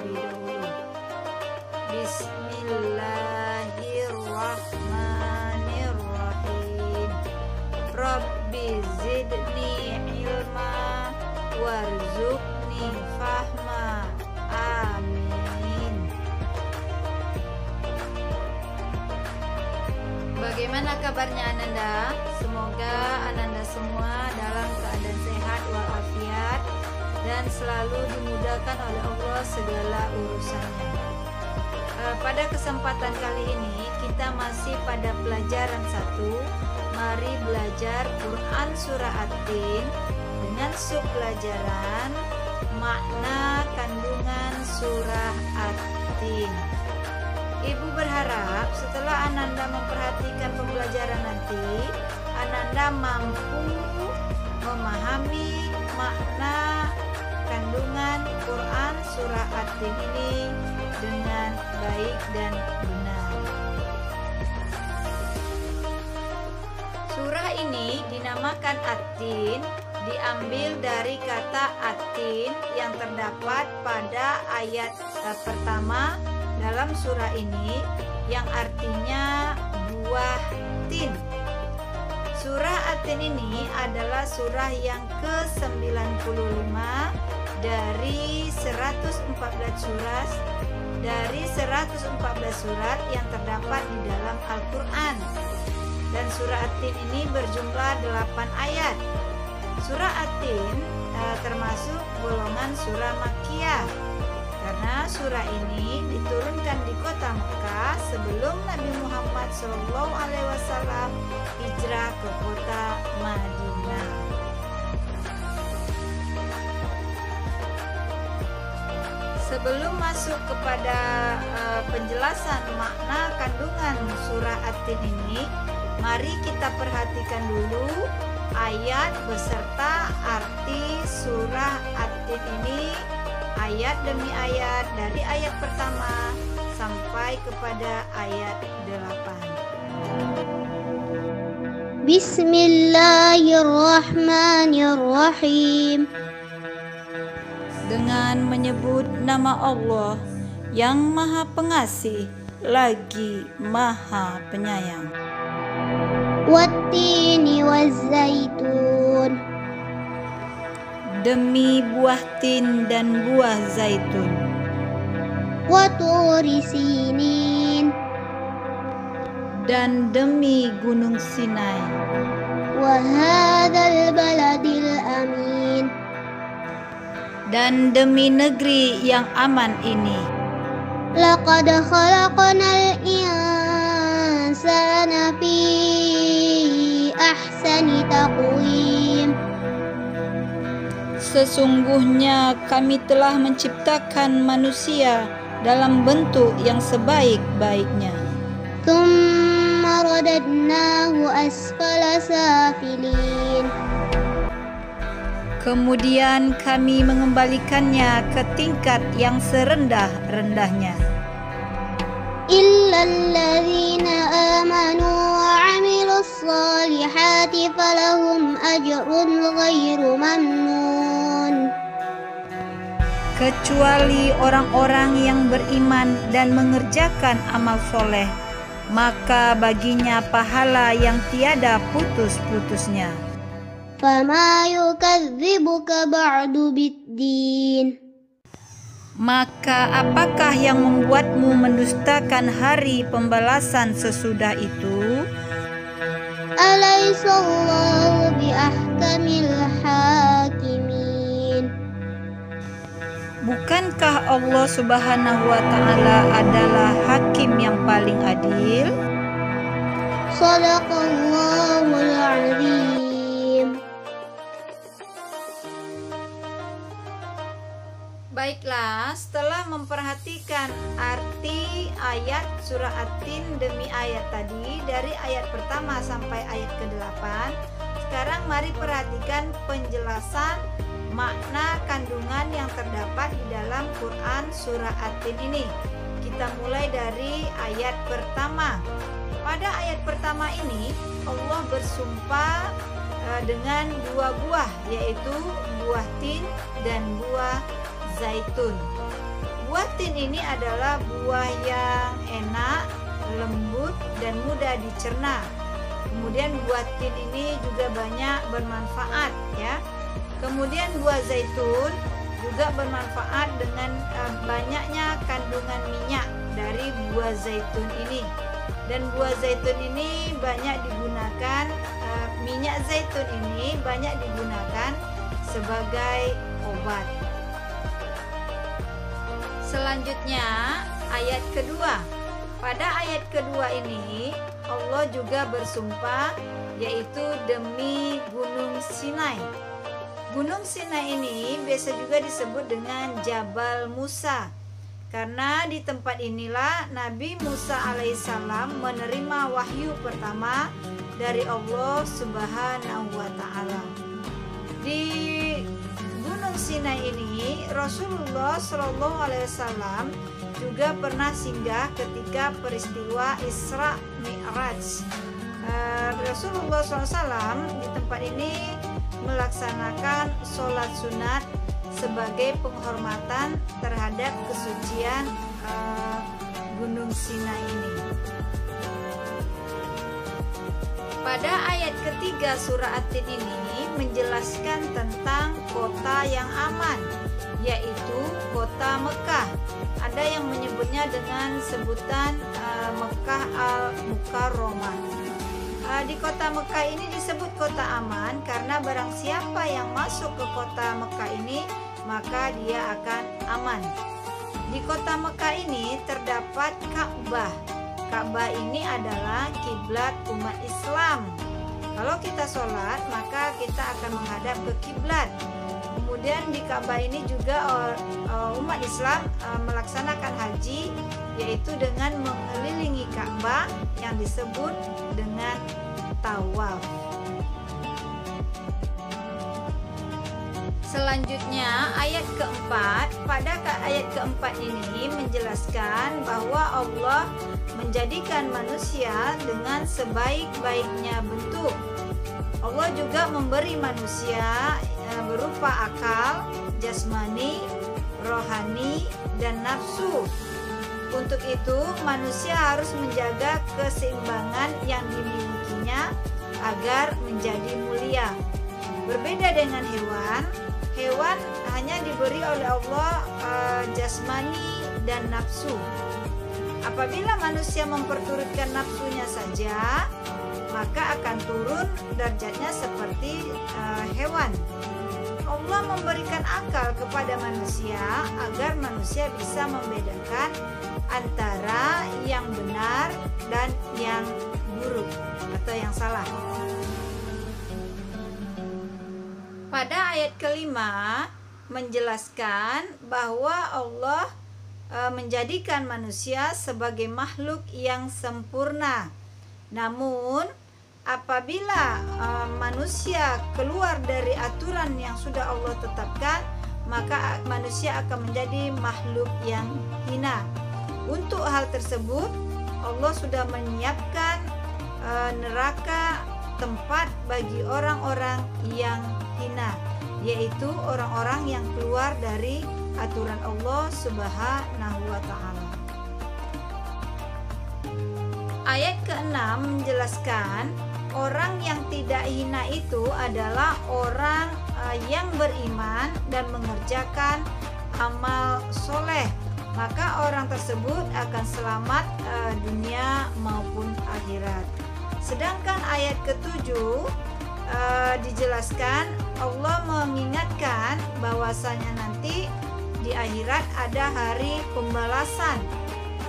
terlebih dahulu. Bismillahirrahmanirrahim. Rabbi zidni ilma warzuqni fahma. Amin. Bagaimana kabarnya Ananda? Semoga Ananda semua dalam keadaan sehat walafiat dan selalu dimudahkan oleh Allah segala urusannya. Pada kesempatan kali ini kita masih pada pelajaran 1. Mari belajar Quran Surah At-Tin dengan subpelajaran makna kandungan Surah At-Tin. Ibu berharap setelah Ananda memperhatikan pembelajaran nanti, Ananda mampu memahami makna kandungan Quran Surah At-Tin ini dengan baik dan benar. Surah ini dinamakan At-Tin, diambil dari kata At-Tin yang terdapat pada ayat pertama dalam surah ini yang artinya buah tin. Surah At-Tin ini adalah surah yang ke-95 dari 114 surat yang terdapat di dalam Al-Quran. Dan surah At-Tin ini berjumlah 8 ayat. Surah At-Tin termasuk golongan surah Makkiyah karena surah ini diturunkan di kota Mekah sebelum Nabi Muhammad SAW hijrah ke kota Madinah. Sebelum masuk kepada penjelasan makna kandungan surah At-Tin ini, mari kita perhatikan dulu ayat beserta arti surah At-Tin ini ayat demi ayat dari ayat pertama sampai kepada ayat 8. Bismillahirrahmanirrahim. Dengan menyebut nama Allah yang Maha Pengasih lagi Maha Penyayang. Wattini wazzaitun. Demi buah tin dan buah zaitun. Waturi sinin. Dan demi gunung Sinai. Wahadzal baladil amin. Dan demi negeri yang aman ini. Laqad khalaqnal insana fi ahsani taqwim. Sesungguhnya kami telah menciptakan manusia dalam bentuk yang sebaik-baiknya. Tsumma radadnahu asfala safilin. Kemudian kami mengembalikannya ke tingkat yang serendah-rendahnya. Illalladzina amanu wa 'amilus solihati falahum ajrun ghairu mamnun. Kecuali orang-orang yang beriman dan mengerjakan amal soleh, maka baginya pahala yang tiada putus-putusnya. Fama yukadzibuka ba'du biddin. Maka apakah yang membuatmu mendustakan hari pembalasan sesudah itu? Alaisallahu biahkamil hakimin. Bukankah Allah Subhanahu wa Ta'ala adalah hakim yang paling adil? Shadaqallahul azim. Baiklah, setelah memperhatikan arti ayat surah At-Tin demi ayat tadi dari ayat pertama sampai ayat ke-8, sekarang mari perhatikan penjelasan makna kandungan yang terdapat di dalam Quran surah At-Tin ini. Kita mulai dari ayat pertama. Pada ayat pertama ini Allah bersumpah dengan dua buah, yaitu buah tin dan buah zaitun. Buah tin ini adalah buah yang enak, lembut, dan mudah dicerna. Kemudian buah tin ini juga banyak bermanfaat ya. Kemudian buah zaitun juga bermanfaat dengan banyaknya kandungan minyak dari buah zaitun ini. Dan buah zaitun ini banyak digunakan, minyak zaitun ini banyak digunakan sebagai obat. Selanjutnya ayat kedua. Pada ayat kedua ini Allah juga bersumpah, yaitu demi Gunung Sinai. Gunung Sinai ini biasa juga disebut dengan Jabal Musa, karena di tempat inilah Nabi Musa alaihissalam menerima wahyu pertama dari Allah Subhanahu wa Ta'ala. Di Gunung Sinai ini Rasulullah Shallallahu Alaihi Wasallam juga pernah singgah ketika peristiwa Isra Mi'raj. Rasulullah SAW di tempat ini melaksanakan sholat sunat sebagai penghormatan terhadap kesucian Gunung Sinai ini. Pada ayat ketiga surah At-Tin ini menjelaskan tentang kota yang aman, yaitu kota Mekah. Ada yang menyebutnya dengan sebutan Mekah Al-Mukarramah. Di kota Mekah ini disebut kota aman karena barang siapa yang masuk ke kota Mekah ini maka dia akan aman. Di kota Mekah ini terdapat Ka'bah. Ka'bah ini adalah kiblat umat Islam. Kalau kita sholat maka kita akan menghadap ke kiblat. Kemudian di Ka'bah ini juga umat Islam melaksanakan haji, yaitu dengan mengelilingi Ka'bah yang disebut dengan tawaf. Selanjutnya ayat keempat. Pada ayat keempat ini menjelaskan bahwa Allah menjadikan manusia dengan sebaik-baiknya bentuk. Allah juga memberi manusia berupa akal, jasmani, rohani, dan nafsu. Untuk itu manusia harus menjaga keseimbangan yang dimilikinya agar menjadi mulia. Berbeda dengan hewan, hewan hanya diberi oleh Allah jasmani dan nafsu. Apabila manusia memperturutkan nafsunya saja, maka akan turun derajatnya seperti hewan. Allah memberikan akal kepada manusia agar manusia bisa membedakan antara yang benar dan yang buruk atau yang salah. Pada ayat kelima menjelaskan bahwa Allah menjadikan manusia sebagai makhluk yang sempurna. Namun apabila manusia keluar dari aturan yang sudah Allah tetapkan, maka manusia akan menjadi makhluk yang hina. Untuk hal tersebut Allah sudah menyiapkan neraka, tempat bagi orang-orang yang hina, yaitu orang-orang yang keluar dari aturan Allah Subhanahu wa Ta'ala. Ayat ke-6 menjelaskan orang yang tidak hina itu adalah orang yang beriman dan mengerjakan amal soleh. Maka orang tersebut akan selamat dunia maupun akhirat. Sedangkan ayat ke-7 dijelaskan Allah mengingatkan bahwasanya nanti di akhirat ada hari pembalasan.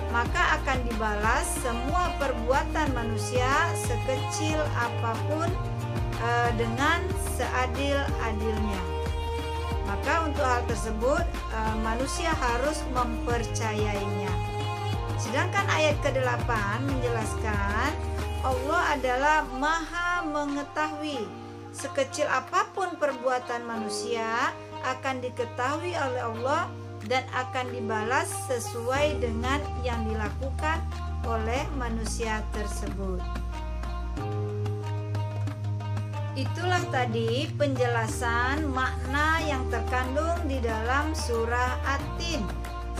Maka akan dibalas semua perbuatan manusia sekecil apapun dengan seadil-adilnya. Maka untuk hal tersebut manusia harus mempercayainya. Sedangkan ayat ke-8 menjelaskan Allah adalah Maha mengetahui. Sekecil apapun perbuatan manusia akan diketahui oleh Allah dan akan dibalas sesuai dengan yang dilakukan oleh manusia tersebut. Itulah tadi penjelasan makna yang terkandung di dalam surah At-Tin.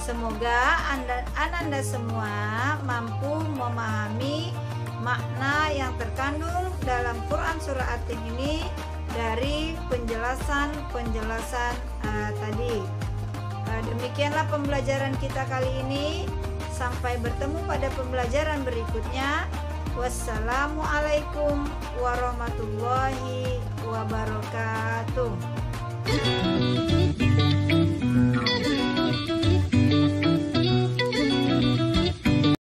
Semoga Ananda semua mampu memahami makna yang terkandung dalam Quran Surah At-Tin ini dari penjelasan tadi. Demikianlah pembelajaran kita kali ini. Sampai bertemu pada pembelajaran berikutnya. Wassalamualaikum warahmatullahi wabarakatuh.